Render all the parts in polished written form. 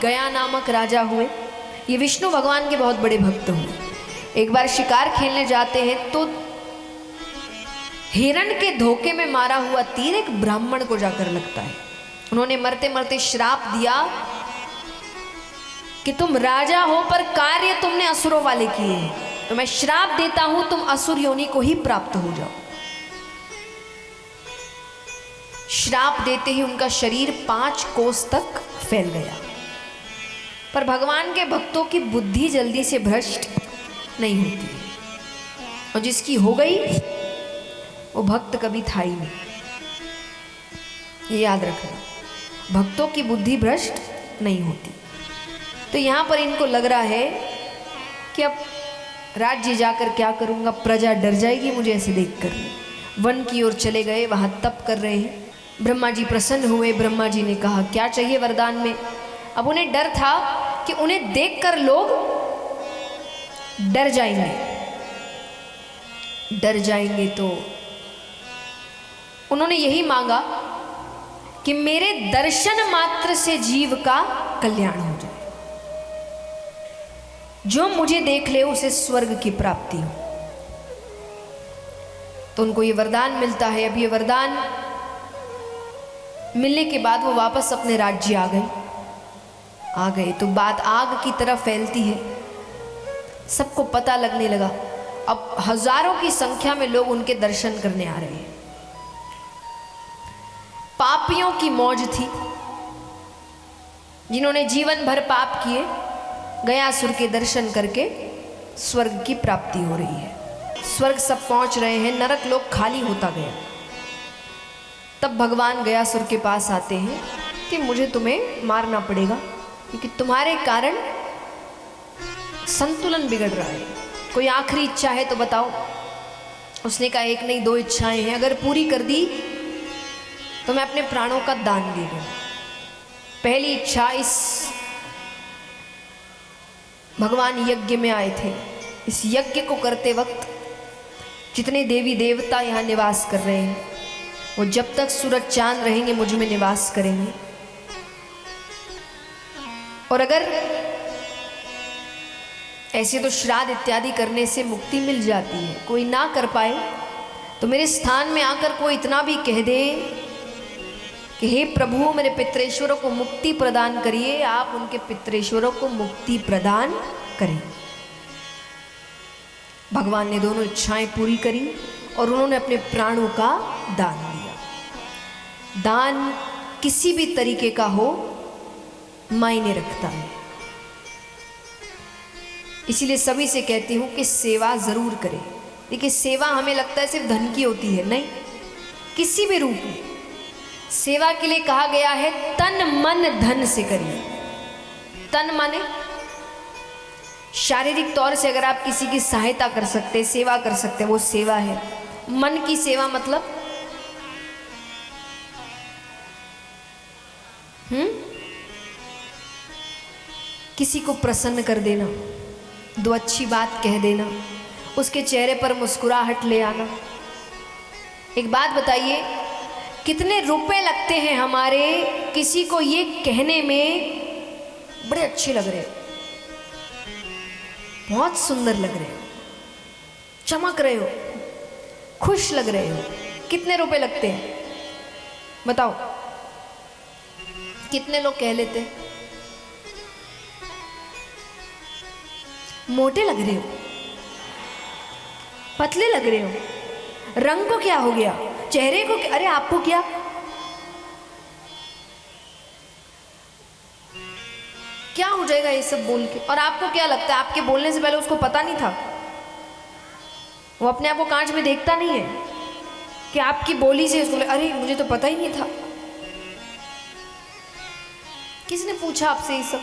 गया नामक राजा हुए। ये विष्णु भगवान के बहुत बड़े भक्त हुए। एक बार शिकार खेलने जाते हैं तो हिरण के धोखे में मारा हुआ तीर एक ब्राह्मण को जाकर लगता है। उन्होंने मरते मरते श्राप दिया कि तुम राजा हो पर कार्य तुमने असुरों वाले किए हैं, तो मैं श्राप देता हूं तुम असुर योनि को ही प्राप्त हो जाओ। श्राप देते ही उनका शरीर 5 कोस तक फैल गया। पर भगवान के भक्तों की बुद्धि जल्दी से भ्रष्ट नहीं होती, और जिसकी हो गई वो भक्त कभी था ही नहीं। ये याद रखना, भक्तों की बुद्धि भ्रष्ट नहीं होती। तो यहाँ पर इनको लग रहा है कि अब राज्य जाकर क्या करूँगा, प्रजा डर जाएगी मुझे ऐसे देखकर। वन की ओर चले गए, वहाँ तप कर रहे हैं। ब्रह्मा जी प्रसन्न हुए। ब्रह्मा जी ने कहा क्या चाहिए वरदान में। अब उन्हें डर था कि उन्हें देखकर लोग डर जाएंगे, डर जाएंगे। तो उन्होंने यही मांगा कि मेरे दर्शन मात्र से जीव का कल्याण हो जाए, जो मुझे देख ले उसे स्वर्ग की प्राप्ति हो। तो उनको ये वरदान मिलता है। अब ये वरदान मिलने के बाद वो वापस अपने राज्य आ गए तो बात आग की तरह फैलती है। सबको पता लगने लगा। अब हजारों की संख्या में लोग उनके दर्शन करने आ रहे हैं। पापियों की मौज थी, जिन्होंने जीवन भर पाप किए, गयासुर के दर्शन करके स्वर्ग की प्राप्ति हो रही है। स्वर्ग सब पहुंच रहे हैं, नरक लोक खाली होता गया। तब भगवान गयासुर के पास आते हैं कि मुझे तुम्हें मारना पड़ेगा, क्योंकि तुम्हारे कारण संतुलन बिगड़ रहा है। कोई आखिरी इच्छा है तो बताओ। उसने कहा एक नहीं 2 इच्छाएं हैं, अगर पूरी कर दी तो मैं अपने प्राणों का दान दे दूँ। पहली इच्छा, इस भगवान यज्ञ में आए थे, इस यज्ञ को करते वक्त जितने देवी देवता यहाँ निवास कर रहे हैं वो जब तक सूरज चांद रहेंगे मुझ में निवास करेंगे। और अगर ऐसे तो श्राद्ध इत्यादि करने से मुक्ति मिल जाती है, कोई ना कर पाए तो मेरे स्थान में आकर कोई इतना भी कह दे कि हे प्रभु मेरे पितरेश्वरों को मुक्ति प्रदान करिए, आप उनके पितरेश्वरों को मुक्ति प्रदान करें। भगवान ने दोनों इच्छाएं पूरी करी और उन्होंने अपने प्राणों का दान दिया। दान किसी भी तरीके का हो मायने रखता है। इसीलिए सभी से कहती हूं कि सेवा जरूर करें। देखिए सेवा हमें लगता है सिर्फ धन की होती है, नहीं, किसी भी रूप में सेवा के लिए कहा गया है तन मन धन से करिए। तन माने शारीरिक तौर से अगर आप किसी की सहायता कर सकते, सेवा कर सकते, वो सेवा है। मन की सेवा मतलब किसी को प्रसन्न कर देना, 2 अच्छी बात कह देना, उसके चेहरे पर मुस्कुराहट ले आना। एक बात बताइए, कितने रुपए लगते हैं हमारे किसी को ये कहने में बड़े अच्छे लग रहे हो, बहुत सुंदर लग रहे हो, चमक रहे हो, खुश लग रहे हो। कितने रुपए लगते हैं बताओ? कितने लोग कह लेते हैं मोटे लग रहे हो, पतले लग रहे हो, रंग को क्या हो गया, चेहरे को अरे आपको क्या, क्या हो जाएगा ये सब बोल के। और आपको क्या लगता है आपके बोलने से पहले उसको पता नहीं था? वो अपने आप को कांच में देखता नहीं है कि आपकी बोली से उसको अरे मुझे तो पता ही नहीं था। किसने पूछा आपसे ये सब?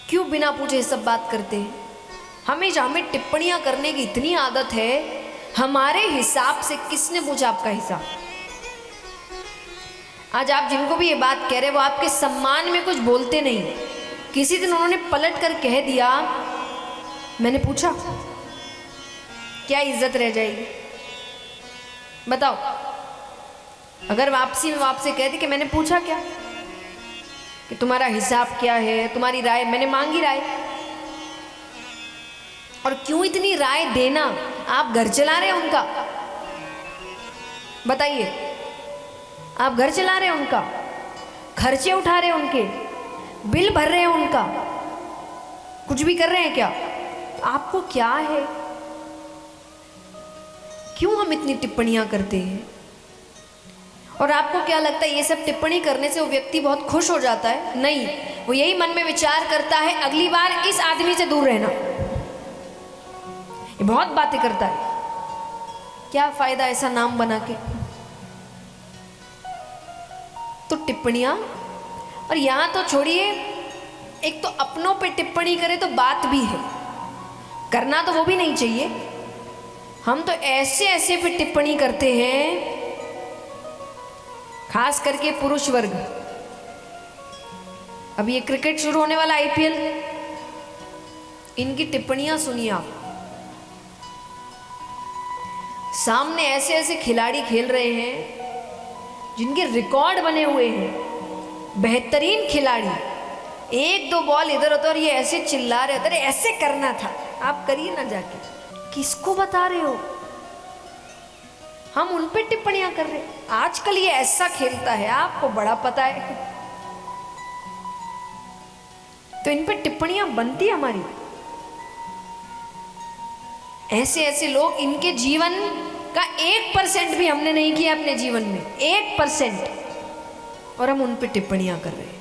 क्यों बिना पूछे ये सब बात करते हैं? हमें टिप्पणियां करने की इतनी आदत है, हमारे हिसाब से किसने पूछा आपका हिसाब? आज आप जिनको भी ये बात कह रहे वो आपके सम्मान में कुछ बोलते नहीं। किसी दिन उन्होंने पलट कर कह दिया मैंने पूछा, क्या इज्जत रह जाएगी बताओ? अगर वापसी में आपसे कह दी कि मैंने पूछा क्या, कि तुम्हारा हिसाब क्या है, तुम्हारी राय। मैंने मांगी राय। और क्यों इतनी राय देना? आप घर चला रहे हैं उनका, बताइए। आप घर चला रहे हैं उनका, खर्चे उठा रहे हैं उनके, बिल भर रहे हैं उनका, कुछ भी कर रहे हैं क्या? आपको क्या है? क्यों हम इतनी टिप्पणियां करते हैं? और आपको क्या लगता है ये सब टिप्पणी करने से वो व्यक्ति बहुत खुश हो जाता है? नहीं, वो यही मन में विचार करता है अगली बार इस आदमी से दूर रहना। ये बहुत बातें करता है, क्या फायदा ऐसा नाम बना के। तो टिप्पणियां, और यहां तो छोड़िए, एक तो अपनों पे टिप्पणी करे तो बात भी है, करना तो वो भी नहीं चाहिए। हम तो ऐसे ऐसे पे टिप्पणी करते हैं, खास करके पुरुष वर्ग। अब ये क्रिकेट शुरू होने वाला IPL, इनकी टिप्पणियां सुनिए आप। सामने ऐसे ऐसे खिलाड़ी खेल रहे हैं जिनके रिकॉर्ड बने हुए हैं, बेहतरीन खिलाड़ी। एक दो बॉल इधर उधर, ये ऐसे चिल्ला रहे, अरे ऐसे करना था। आप करिए ना जाके, किसको बता रहे हो? हम उन पे टिप्पणियां कर रहे। आजकल ये ऐसा खेलता है, आपको बड़ा पता है। तो इन पे टिप्पणियां बनती हमारी। ऐसे ऐसे लोग, इनके जीवन का 1% भी हमने नहीं किया अपने जीवन में, 1%, और हम उन पे टिप्पणियां कर रहे हैं।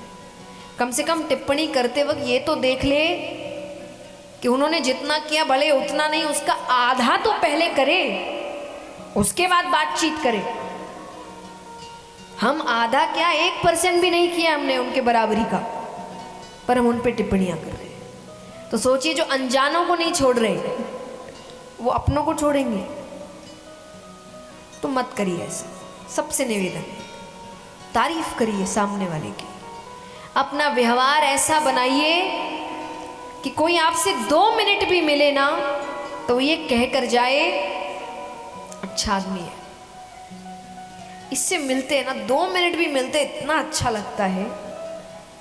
कम से कम टिप्पणी करते वक्त ये तो देख ले कि उन्होंने जितना किया भले उतना नहीं, उसका आधा तो पहले करे, उसके बाद बातचीत करें। हम आधा क्या, 1% भी नहीं किया हमने उनके बराबरी का, पर हम उन पे टिप्पणियां कर रहे हैं। तो सोचिए, जो अनजानों को नहीं छोड़ रहे वो अपनों को छोड़ेंगे? तो मत करिए ऐसा। सबसे निवेदन है, तारीफ करिए सामने वाले की। अपना व्यवहार ऐसा बनाइए कि कोई आपसे 2 मिनट भी मिले ना तो ये कह कर जाए अच्छा आदमी है। इससे मिलते हैं ना, 2 मिनट भी मिलते इतना अच्छा लगता है।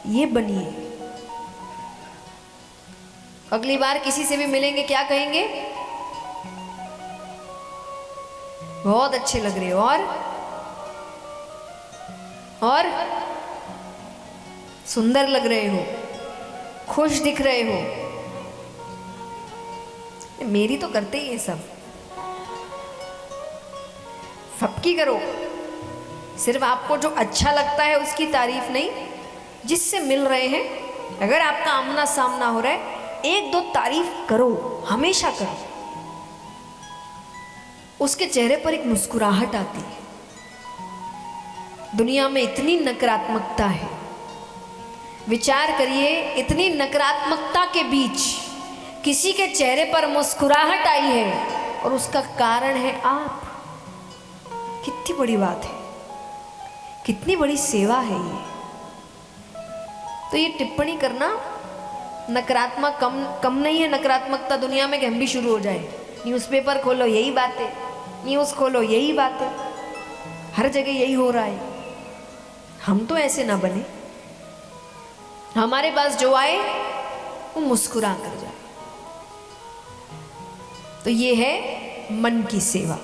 ये बनिए। अगली बार किसी से भी मिलेंगे क्या कहेंगे? बहुत अच्छे लग रहे हो, और सुंदर लग रहे हो, खुश दिख रहे हो। मेरी तो करते ही ये सबकी करो। सिर्फ आपको जो अच्छा लगता है उसकी तारीफ नहीं, जिससे मिल रहे हैं, अगर आपका आमना सामना हो रहा है, 1-2 तारीफ करो, हमेशा करो। उसके चेहरे पर एक मुस्कुराहट आती है। दुनिया में इतनी नकारात्मकता है, विचार करिए, इतनी नकारात्मकता के बीच किसी के चेहरे पर मुस्कुराहट आई है, और उसका कारण है आप। कितनी बड़ी बात है, कितनी बड़ी सेवा है ये। तो ये टिप्पणी करना नकारात्मक कम नहीं है। नकारात्मकता दुनिया में कि हम भी शुरू हो जाए। न्यूज़पेपर खोलो यही बातें, न्यूज़ खोलो यही बातें, हर जगह यही हो रहा है। हम तो ऐसे ना बने। हमारे पास जो आए वो मुस्कुरा कर जाए। तो ये है मन की सेवा।